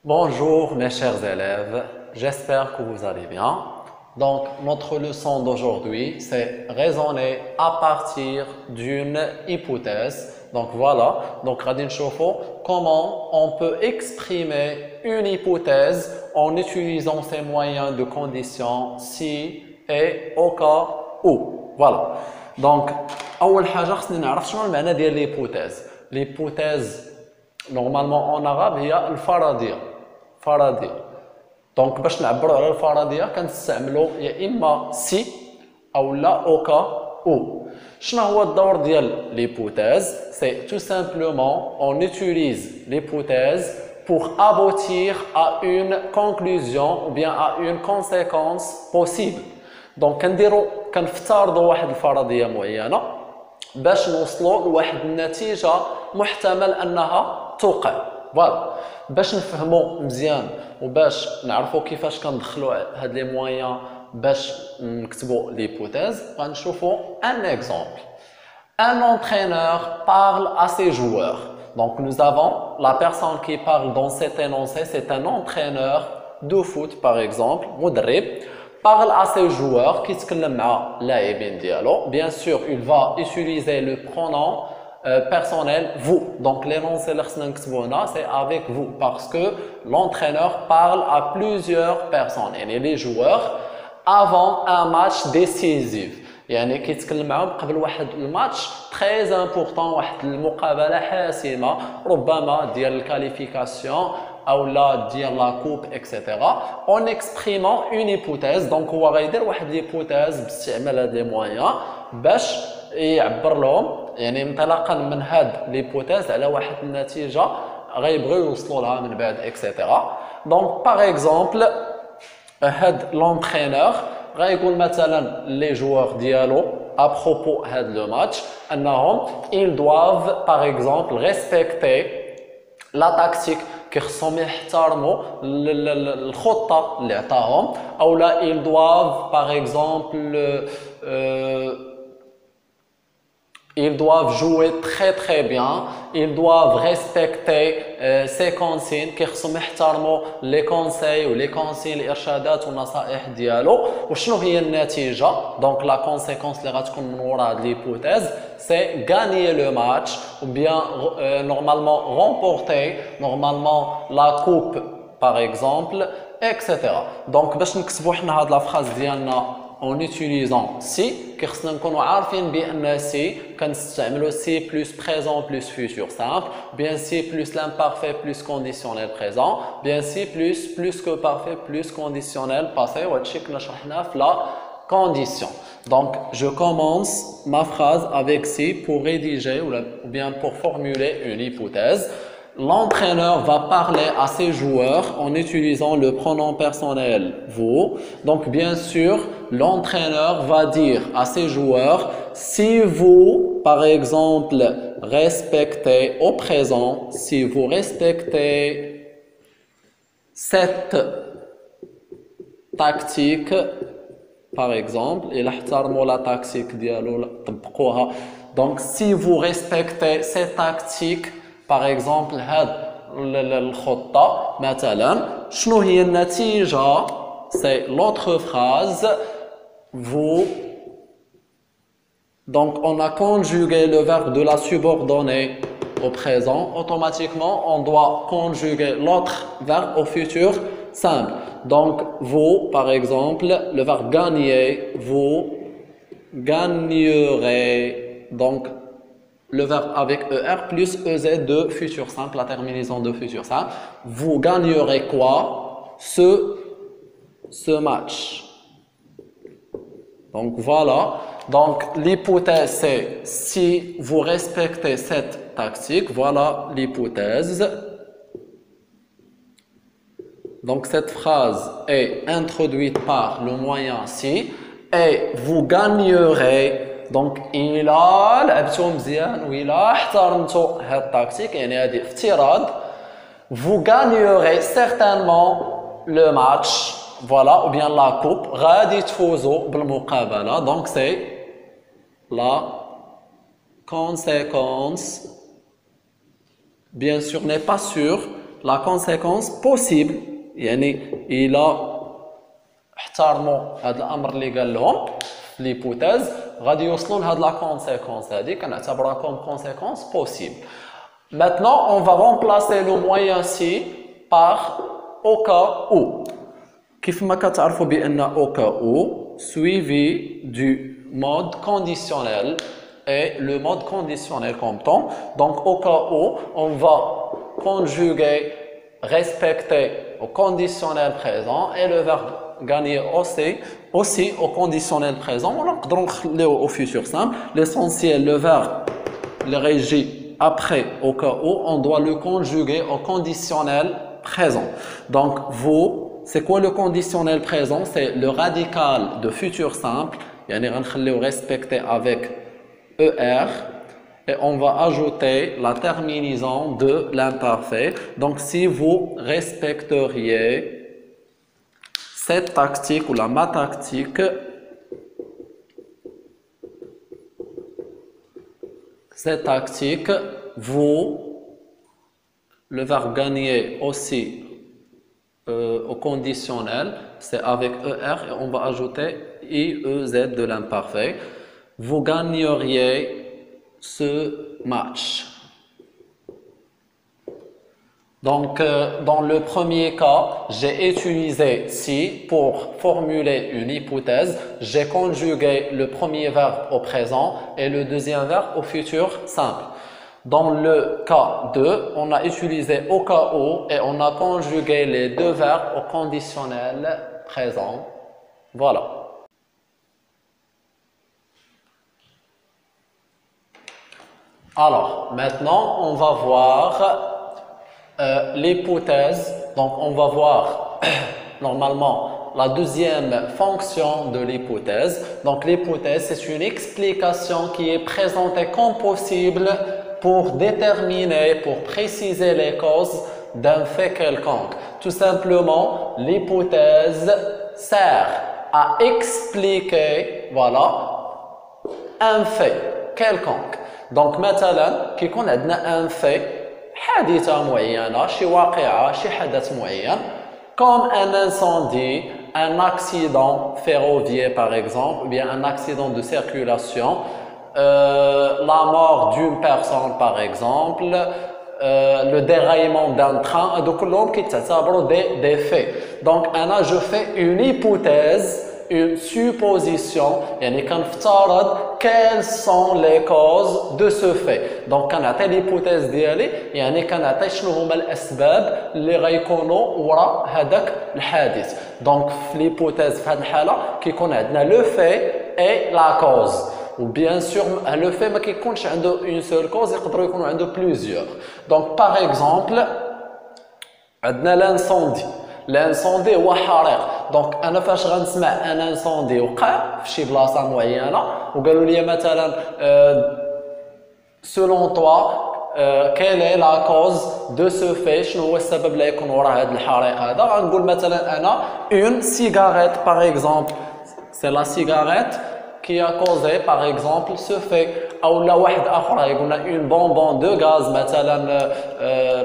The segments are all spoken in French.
Bonjour mes chers élèves, j'espère que vous allez bien. Donc notre leçon d'aujourd'hui c'est raisonner à partir d'une hypothèse. Donc voilà, donc غادي نشوفوا comment on peut exprimer une hypothèse en utilisant ces moyens de condition si et au cas où. Voilà. Donc أول حاجة خصنا نعرف شنو المعنى ديال l'hypothèse. L'hypothèse normalement en arabe هي الفرضية. فرضية. دونك باش نعبروا على الفرضية كنستعملوا يا إما سي أو لا أوكا أو. شنو هو الدور ديال l'hypothèse؟ C'est tout simplement on utilise l'hypothèse pour aboutir à une conclusion ou bien à une conséquence possible. دونك كنفترضوا واحد الفرضية معينة باش نوصلوا لواحد النتيجة محتمل أنها توقع. فوالا باش نفهموا مزيان وباش نعرفوا كيفاش كندخلوا هاد لي مويان باش نكتبوا l'hypothèse غنشوفوا un exemple. Un entraîneur parle à ses joueurs. Donc nous avons la personne qui parle dans cet énoncé, c'est un entraîneur de foot par exemple, مدرب parle à ses joueurs كيتكلم مع اللاعبين ديالو. Bien sûr, il va utiliser le pronom personnel vous. Donc l'énoncé c'est avec vous parce que l'entraîneur parle à plusieurs personnes et les joueurs avant un match décisif. يعني كيتكلم معهم قبل واحد الماتش très important واحد المقابلة حاسمة ربما ديال الكاليفيكاسيون او لا ديال لا كوب اكسيتيرا en exprimant une hypothèse. donc هو غيدير واحد ليبوتيز باستعمال هاد لي مويان باش يعبر لهم يعني انطلاقا من هاد ليبوتيز على واحد النتيجه غيبغيو يوصلوا لها من بعد اكسيتيرا. دونك باغ اكزومبل هاد لونترينور غيقول مثلا لي جوار ديالو à propos هاد لو ماتش انهم ils doivent par exemple respecter la tactique كيخصهم يحترموا الخطه اللي عطاهم او لا ils doivent par exemple ils doivent jouer très bien, ils doivent respecter ces consignes كيخصهم يحترموا les conseils ou les consignes الارشادات والنصائح ديالو. وشنو هي النتيجه؟ دونك لا كونسيكونس اللي غتكون من وراء هاد ليبوتيز c'est gagner le match ou bien normalement remporter normalement la coupe par exemple etc. donc باش نكتبوا حنا هاد لا فراز ديالنا en utilisant si كيخصنا نكونوا عارفين بان si كنستعملوا si plus présent plus futur simple bien si plus l'imparfait plus conditionnel présent bien si plus que parfait plus conditionnel passé وهادشي كنا شرحناه في la condition. Donc je commence ma phrase avec si pour rédiger ou bien pour formuler une hypothèse. L'entraîneur va parler à ses joueurs en utilisant le pronom personnel vous. Donc bien sûr, l'entraîneur va dire à ses joueurs si vous, par exemple, respectez au présent, si vous respectez cette tactique, par exemple, il احترموا la tactique ديالو طبقوها. Donc si vous respectez cette tactique par exemple هاد الخطة مثلا شنو هي النتيجة؟ c'est l'autre phrase vous. Donc on a conjugué le verbe de la subordonnée au présent. Automatiquement on doit conjuguer l'autre verbe au futur simple. Donc vous par exemple le verbe gagner vous gagnerez. Donc le verbe avec ER plus EZ de futur simple, la terminaison de futur simple. Vous gagnerez quoi? Ce match. Donc voilà. Donc l'hypothèse c'est si vous respectez cette tactique. Voilà l'hypothèse. Donc cette phrase est introduite par le moyen si et vous gagnerez. دونك الى لعبتو مزيان وإلا احترمتو هاد التاكتيك يعني هادي افتراض vous gagnerez certainement le match voilà ou bien la coupe غادي تفوزوا بالمقابله. donc c'est la conséquence bien sûr n'est pas sûr la conséquence possible يعني إلا احترموا هذا الأمر اللي قال لهم في l'hypothèse غادي يوصلوا لهاد la conséquence هذه كنعتبرها comme conséquence possible. Maintenant on va remplacer le moyen si par au cas où. كيف ما كتعرفوا بأن au cas où suivi du mode conditionnel et le mode conditionnel comme temps. Donc au cas où on va conjuguer respecter au conditionnel présent et le verbe gagner aussi au conditionnel présent. On va au futur simple. L'essentiel, le verbe, le régit après au cas où on doit le conjuguer au conditionnel présent. Donc vous, c'est quoi le conditionnel présent? C'est le radical de futur simple. يعني غنخليو respecter avec ER. Et on va ajouter la terminaison de l'imparfait. Donc, si vous respecteriez cette tactique ou ma tactique, vous, le verbe gagner aussi au conditionnel, c'est avec ER et on va ajouter IEZ de l'imparfait. Vous gagneriez ce match. Donc, dans le premier cas, j'ai utilisé si pour formuler une hypothèse. J'ai conjugué le premier verbe au présent et le deuxième verbe au futur simple. Dans le cas 2, on a utilisé au cas où et on a conjugué les deux verbes au conditionnel présent. Voilà. Alors, maintenant, on va voir l'hypothèse. Donc, on va voir normalement la deuxième fonction de l'hypothèse. Donc, l'hypothèse, c'est une explication qui est présentée comme possible pour déterminer, pour préciser les causes d'un fait quelconque. Tout simplement, l'hypothèse sert à expliquer, voilà, un fait quelconque. Donc مثلا كيكون عندنا ان في حادثه معينه شي واقعه شي حدث معين comme un incendie, un accident ferroviaire par exemple ou bien un accident de circulation, la mort d'une personne par exemple, le déraillement d'un train, هادو كلهم كيتعتبروا des faits. Donc انا je fais une hypothèse, une supposition, يعني كنفترض quelles sont les causes de ce fait. Donc كنعطي l'hypothèse ديالي يعني كنعطي شنو هما الاسباب اللي غيكونوا وراء هذاك الحادث. Donc في l'hypothèse في هذه الحاله كيكون عندنا le fait et la cause. Ou bien sûr le fait ما كيكونش عنده une seule cause, يقدروا يكونوا عنده plusieurs. Donc par exemple عندنا l'incendie. L'incendie هو حريق. دونك انا فاش غنسمع ان انسوندي وقع في شي بلاصه معينه وقالوا لي مثلا selon toi quelle est la cause de ce fait, شنو هو السبب اللي يكون وراء هذا الحريق هذا. غنقول مثلا انا une cigarette par exemple, c'est la cigarette qui a causé par exemple ce fait. او لا واحد اخر يقولنا une bonbonne de gaz مثلا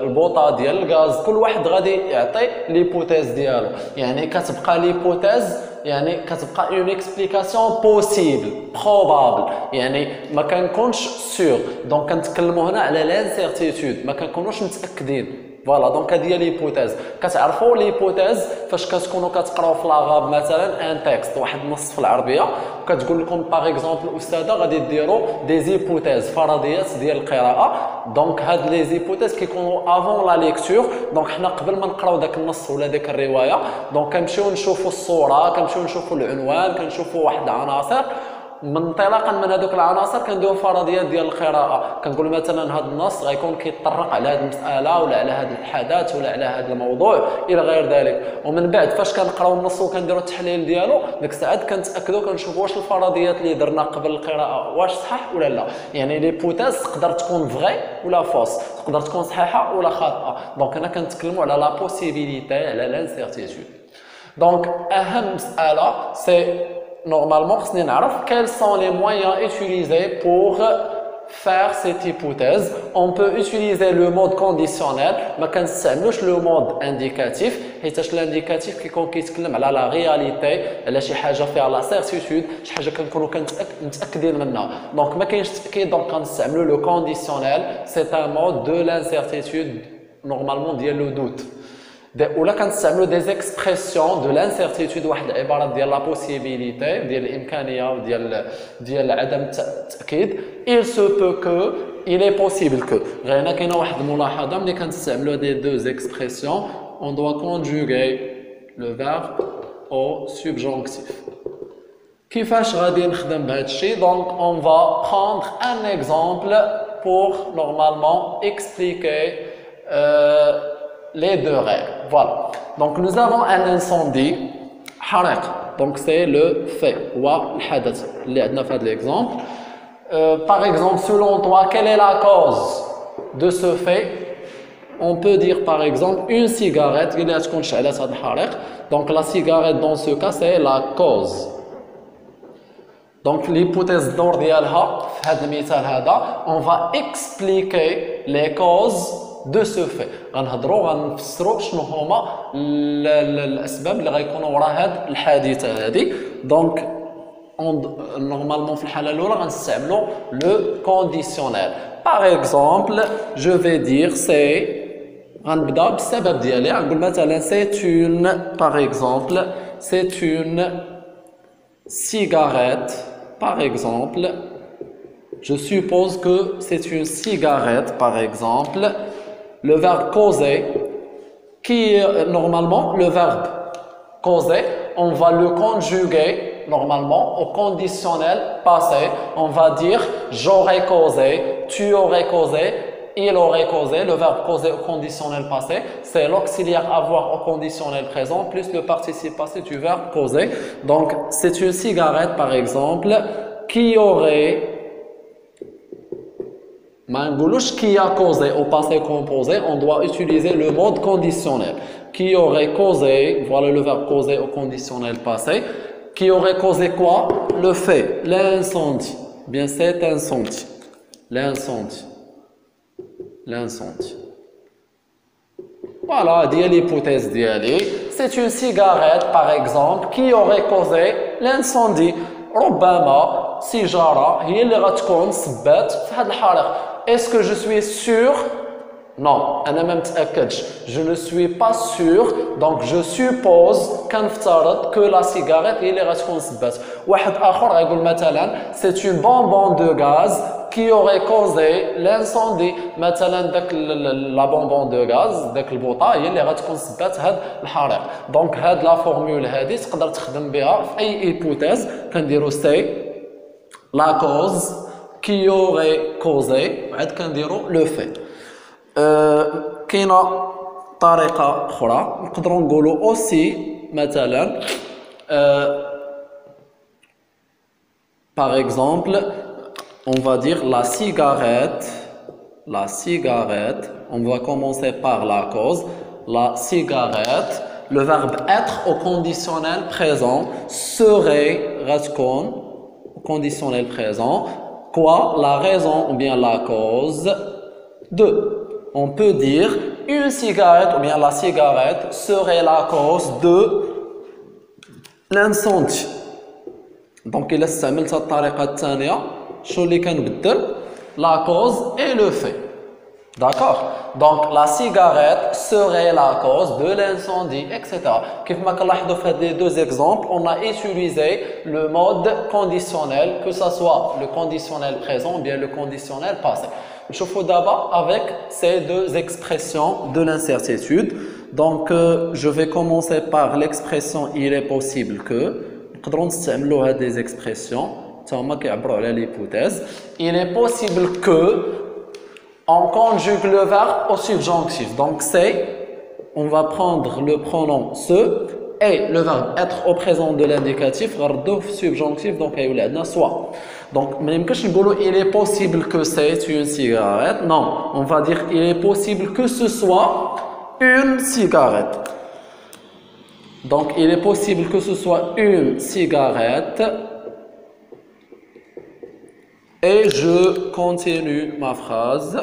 البوطه ديال الغاز. كل واحد غادي يعطي ليبوتيز ديالو. يعني كتبقى ليبوتيز يعني كتبقى une explication possible probable يعني ما كنكونش sûr. دونك كنتكلموا هنا على l'incertitude ما كنكونوش متاكدين. فوالا دونك هذه هي ليبوتيز. كتعرفوا ليبوتيز فاش كتكونوا كتقراو في لاغاب مثلا ان تكست واحد النص في العربيه وكتقول لكم باغ اكزومبل الاستاذه غادي ديروا دي زيبوتيز فرضيات ديال القراءه. دونك هاد لي زيبوتيز كيكونوا افون لا ليكتور. دونك حنا قبل ما نقراو داك النص ولا ديك الروايه دونك كنمشيو نشوفوا الصوره كنمشيو نشوفوا العنوان كنشوفوا واحد العناصر. منطلقا من هذوك العناصر كنديروا فرضيات ديال القراءه. كنقول مثلا هذا النص غيكون كيتطرق على هذه المساله ولا على هذا الحدث ولا على هذا الموضوع الى غير ذلك. ومن بعد فاش كنقراو النص وكنديروا التحليل ديالو ديك الساعات كنتاكدوا كنشوفوا واش الفرضيات اللي درنا قبل القراءه واش صح ولا لا. يعني ليبوتيز تقدر تكون فغي ولا فوس، تقدر تكون صحيحه ولا خاطئه. دونك هنا كنتكلموا على لا بوسيبيليتي على لانسيرتيتود. دونك اهم مساله سي normalement خصني نعرف quels sont les moyens utilisés pour faire cette hypothèse, on peut utiliser le mode conditionnel, mais quand c'est le mode indicatif, et l'indicatif qui كيتكلم على la réalité, على شي حاجه فيها la certitude, شي حاجه كنكونوا متاكدين منها. Donc ما كاينش تاكيد، donc كنستعملوا le conditionnel, c'est un mode de l'incertitude normalement ديال le doute. ولا كنستعملوا des expressions de l'incertitude، واحد العبارات ديال la possibilité ديال الامكانيه ديال عدم التاكيد. il se peut que، il est possible que. غير هنا كاينه واحد الملاحظه، ملي كنستعملوا des deux expressions on doit conjuguer le verbe au subjonctif. كيفاش غادي نخدم بهذا الشيء؟ donc on va prendre un exemple pour normalement expliquer les deux règles. Voilà. Donc nous avons un incendie, حريق. Donc c'est le fait ou الحدث اللي عندنا في هذا l'exemple. Par exemple, selon toi, quelle est la cause de ce fait? On peut dire par exemple une cigarette اللي غتكون شعلات هذا الحريق. Donc la cigarette dans ce cas c'est la cause. Donc l'hypothèse d'or ديالها في هذا المثال هذا on va expliquer les causes de ce fait. غنفسروا شنو هما الاسباب اللي غيكونوا وراء هذه الحادثه هذه. دونك نورمالمون في الحاله الاولى غنستعملوا لو كونديسيونيل. باغ اكزومبل جو في دير سي، غنبدا بالسبب ديالي، غنقول مثلا سي اون، باغ اكزومبل سي اون cigarette. Par exemple, je suppose que c'est une cigarette, par exemple. Le verbe causer, qui normalement, le verbe causer, on va le conjuguer normalement au conditionnel passé. On va dire j'aurais causé, tu aurais causé, il aurait causé. Le verbe causer au conditionnel passé, c'est l'auxiliaire avoir au conditionnel présent plus le participe passé du verbe causer. Donc c'est une cigarette par exemple qui aurait, qui a causé au passé composé, on doit utiliser le mode conditionnel. Qui aurait causé, voilà le verbe causer au conditionnel passé. Qui aurait causé quoi? Le fait, l'incendie. Bien cet incendie. L'incendie. L'incendie. Voilà, l'hypothèse d'Yali. C'est une cigarette, par exemple, qui aurait causé l'incendie. ربما سيجارة هي اللي غتكون سبات في هذا الحريق. Est-ce que je suis sûr? Non, أنا ما متأكدش. Je ne suis pas sûr, donc je suppose كنفترض que la cigarette هي اللي غتكون سبات. واحد آخر غيقول مثلا c'est une bonbonne de gaz qui aurait causé l'incendie. مثلا داك la bonbonne de gaz، داك البوطه هي اللي غتكون سبات هاد الحريق. دونك هاد لا فورمول هادي تقدر تخدم بها في اي ايبوتيز. كنديرو سي la cause qui aurait causé، عاد كنديرو لو في. كاينه طريقه اخرى نقدروا نقولوا اوسي مثلا par exemple on va dire la cigarette, on va commencer par la cause. La cigarette, le verbe être au conditionnel présent serait غتكون au conditionnel présent quoi? La raison ou bien la cause de. On peut dire une cigarette ou bien la cigarette serait la cause de l'incendie. Donc il استعملت الطريقة الثانية شو اللي كنبدل la cause et le fait. D'accord? Donc la cigarette serait la cause de l'incendie, etc. كيفما كنلاحظوا في هاد les deux exemples, on a utilisé le mode conditionnel, que ce soit le conditionnel présent ou bien le conditionnel passé. نشوفوا d'abord avec ces deux expressions de l'incertitude. Donc je vais commencer par l'expression il est possible que. نقدروا نستعملوا هاد les expressions هما كيعبروا على l'hypothèse. Il est possible que on conjugue le verbe au subjonctif. Donc c'est, on va prendre le pronom ce et le verbe être au présent de l'indicatif غنردوه في subjonctif. Donc يولي عندنا soit. Donc ما يمكنش نقولوا il est possible que c'est une cigarette. Non, on va dire il est possible que ce soit une cigarette. Donc il est possible que ce soit une cigarette Et je continue ma phrase.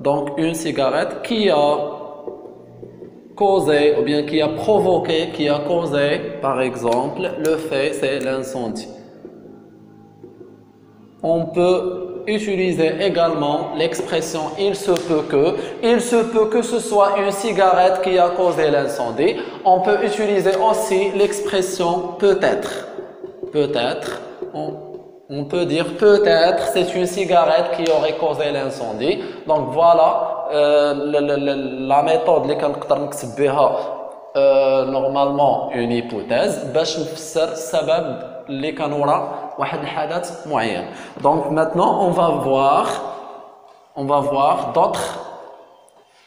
Donc, une cigarette qui a causé, ou bien qui a provoqué, qui a causé, par exemple, le fait, c'est l'incendie. On peut utiliser également l'expression il se peut que. Il se peut que ce soit une cigarette qui a causé l'incendie. On peut utiliser aussi l'expression peut-être. Peut-être. On peut dire peut-être c'est une cigarette qui aurait causé l'incendie. Donc voilà la méthode اللي كنقدر نكتب بها normalement une hypothèse باش نفسر السبب اللي كان وراء واحد الحدث معين. Donc maintenant on va voir d'autres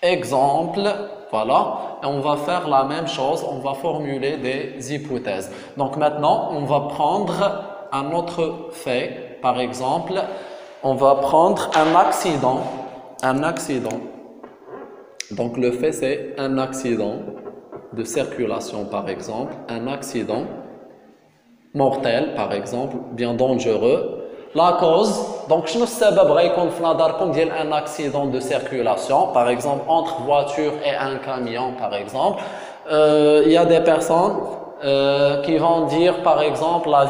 exemples. Voilà, et on va faire la même chose, on va formuler des hypothèses. Donc maintenant on va prendre un autre fait, par exemple, on va prendre un accident. Donc le fait c'est un accident de circulation par exemple, un accident mortel par exemple, bien dangereux. La cause, donc je ne sais pas si un accident de circulation, par exemple entre voiture et un camion par exemple, il y a des personnes qui vont dire par exemple la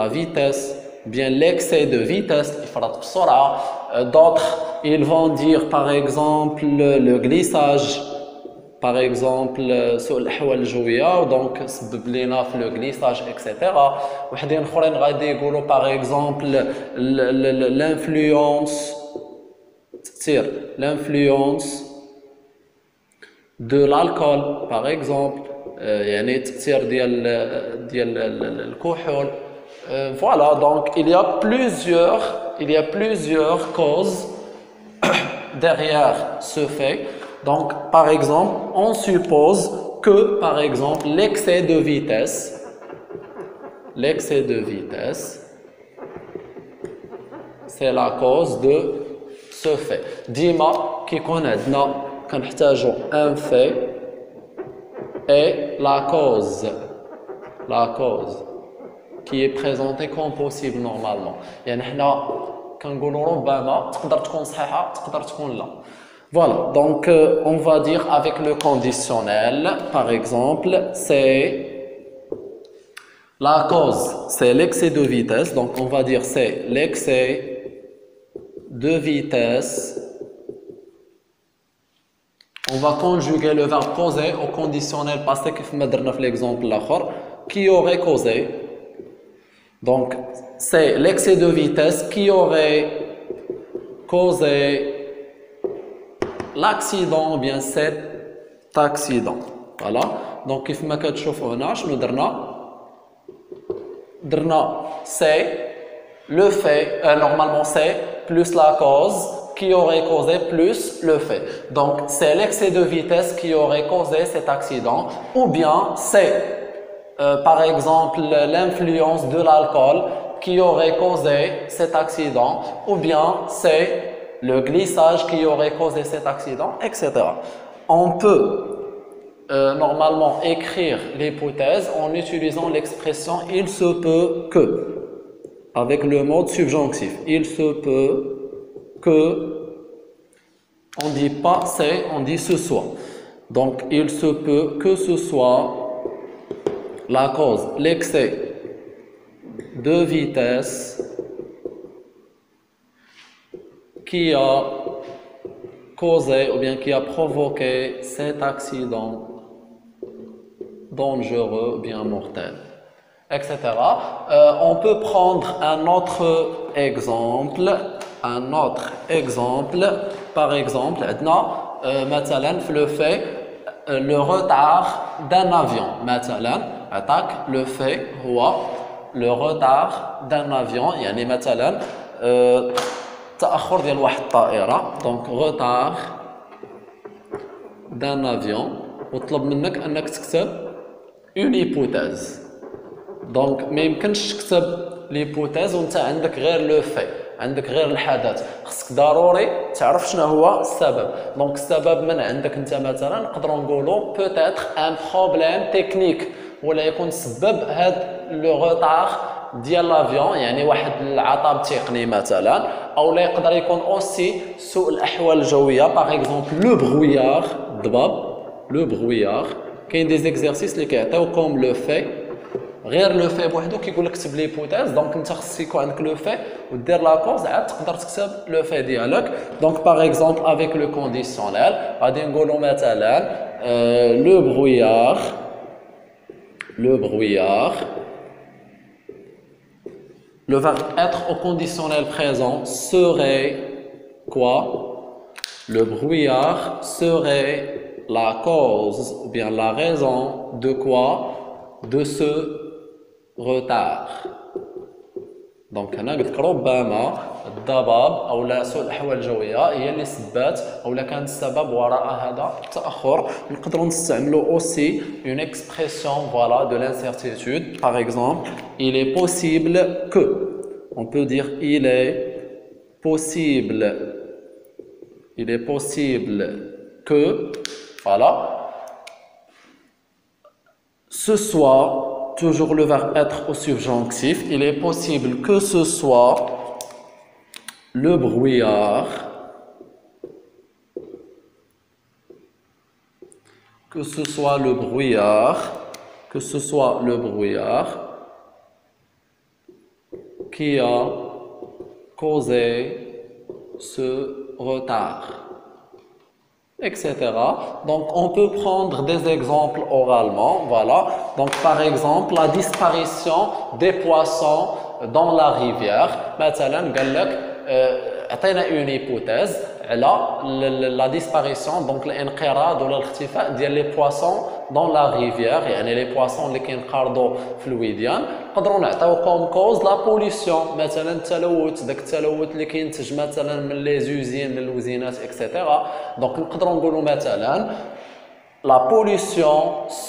vitesse, bien l'excès de vitesse, d'autres ils vont dire par exemple le glissage, par exemple سوء الأحوال الجوية donc سبب لنا في le glissage etc. وحدين اخرين غادي يقولوا par exemple l'influence de l'alcool par exemple يعني تأثير ديال الكحول. Voilà, donc il y a plusieurs causes derrière ce fait. Donc, par exemple, on suppose que, par exemple, l'excès de vitesse, c'est la cause de ce fait. Dima, qui connaît, un fait et la cause qui est présentée comme possible normalement. يعني حنا كنقولوا ربما تقدر تكون صحيحة تقدر تكون لا. Voilà, donc on va dire avec le conditionnel, par exemple, c'est la cause, c'est l'excès de vitesse, donc on va dire c'est l'excès de vitesse. On va conjuguer le verbe causer au conditionnel passé comme on a fait l'exemple l'autre, qui aurait causé. Donc c'est l'excès de vitesse qui aurait causé l'accident ou bien cet accident. Voilà. Donc كيف ما كتشوفوا هنا شنو درنا c'est le fait normalement c'est plus la cause qui aurait causé plus le fait. Donc c'est l'excès de vitesse qui aurait causé cet accident ou bien c'est par exemple l'influence de l'alcool qui aurait causé cet accident ou bien c'est le glissage qui aurait causé cet accident, etc. On peut normalement écrire l'hypothèse en utilisant l'expression « il se peut que » avec le mode subjonctif. Il se peut que, on ne dit pas c'est, on dit ce soit. Donc il se peut que ce soit la cause, l'excès de vitesse qui a causé ou bien qui a provoqué cet accident dangereux ou bien mortel, etc. On peut prendre un autre exemple. Par exemple, مثلا le fait le retard d'un avion. مثلا le fait le retard d'un avion. يعني مثلا تأخر ديال واحد الطائرة donc retard d'un avion وطلب منك أنك تكتب une hypothèse. donc ما يمكنش تكتب l'hypothèse وانت عندك غير لو في عندك غير الحدث خصك ضروري تعرف شنو هو السبب. donc السبب من عندك انت مثلا نقدروا نقولوا peut-être un problème technique ولا يكون سبب هذا لو retard ديال لافيون يعني واحد العطب تقني مثلا او لا يقدر يكون اوسي سوء الاحوال الجويه باغ اكزومبل لو برويار الضباب لو برويار كاين دي زيكزارسيس اللي كيعطيوكم لو في غير لو في بوحدو كيقول لك كتب ليبوتيز دونك انت خصك يكون عندك لو في ودير لا كوز عاد تقدر تكتب لو في ديالك دونك باغ اكزومبل افيك لو كونديسيونيل غادي نقولوا مثلا لو برويار le verbe être au conditionnel présent serait quoi? Le brouillard serait la cause ou bien la raison de quoi? De ce retard. Donc هنا قلت لك ربما الضباب او لا سوء الاحوال الجويه هي اللي سبات او لا كانت السبب وراء هذا التاخر. نقدروا نستعملوا aussi une expression voilà de l'incertitude. Par exemple, il est possible que. On peut dire il est possible que voilà ce soit toujours le verbe être au subjonctif, il est possible que ce soit le brouillard, qui a causé ce retard, etc. Donc, on peut prendre des exemples oralement, voilà. Donc, par exemple, la disparition des poissons dans la rivière. مثلا قال لك عطينا une hypothèse على la disparition donc الانقراض ولا الاختفاء ديال لي بواسون dans la rivière يعني لي بواسون اللي كينقرضوا في الوديان نقدروا نعطيو كوم كوز لا بوليسيون مثلا التلوث داك التلوث اللي كينتج مثلا من لي زوزين من الوزينات اكسيتيرا دونك نقدروا نقولوا مثلا la pollution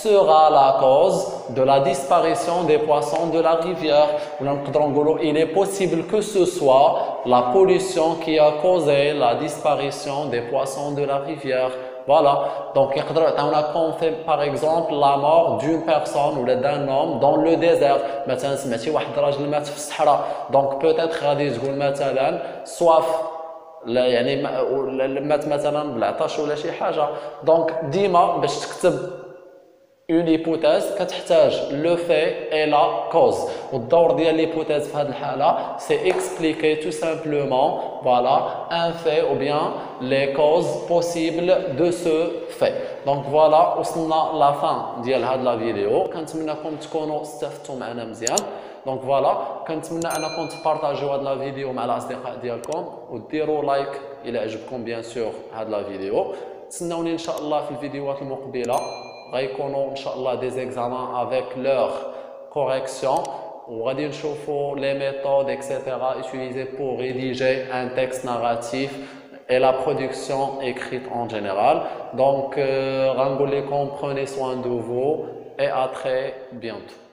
sera la cause de la disparition des poissons de la rivière. Il est possible que ce soit la pollution qui a causé la disparition des poissons de la rivière. Voilà. Donc, on a compté par exemple la mort d'une personne ou d'un homme dans le désert. Donc, peut-être soif. لا يعني مات مثلا بالعطش ولا شي حاجه دونك ديما باش تكتب اون هيبوتيز كتحتاج لو في اي لا كوز والدور ديال ليبوتيز في هذه الحاله سي اكسبليكي تو سامبلومون فوالا ان في او بيان لي كوز بوسيبل دو سو في دونك فوالا وصلنا لا فان ديال هاد لا فيديو كنتمنىكم تكونوا استفدتوا معنا مزيان دونك فوالا كنتمنى انكم تبارطاجيو هاد لا فيديو مع الاصدقاء ديالكم وديروا لايك الى عجبكم بيان سور هاد لا فيديو تسناوني ان شاء الله في الفيديوهات المقبله غيكونوا ان شاء الله دي زيكزامان افيك لور كوريكسيون وغادي نشوفوا لي ميثود اكسيتيرا utilisées pour rédiger un texte narratif et la production écrite en général donc غنقول لكم prenez soin de vous et à très bientôt.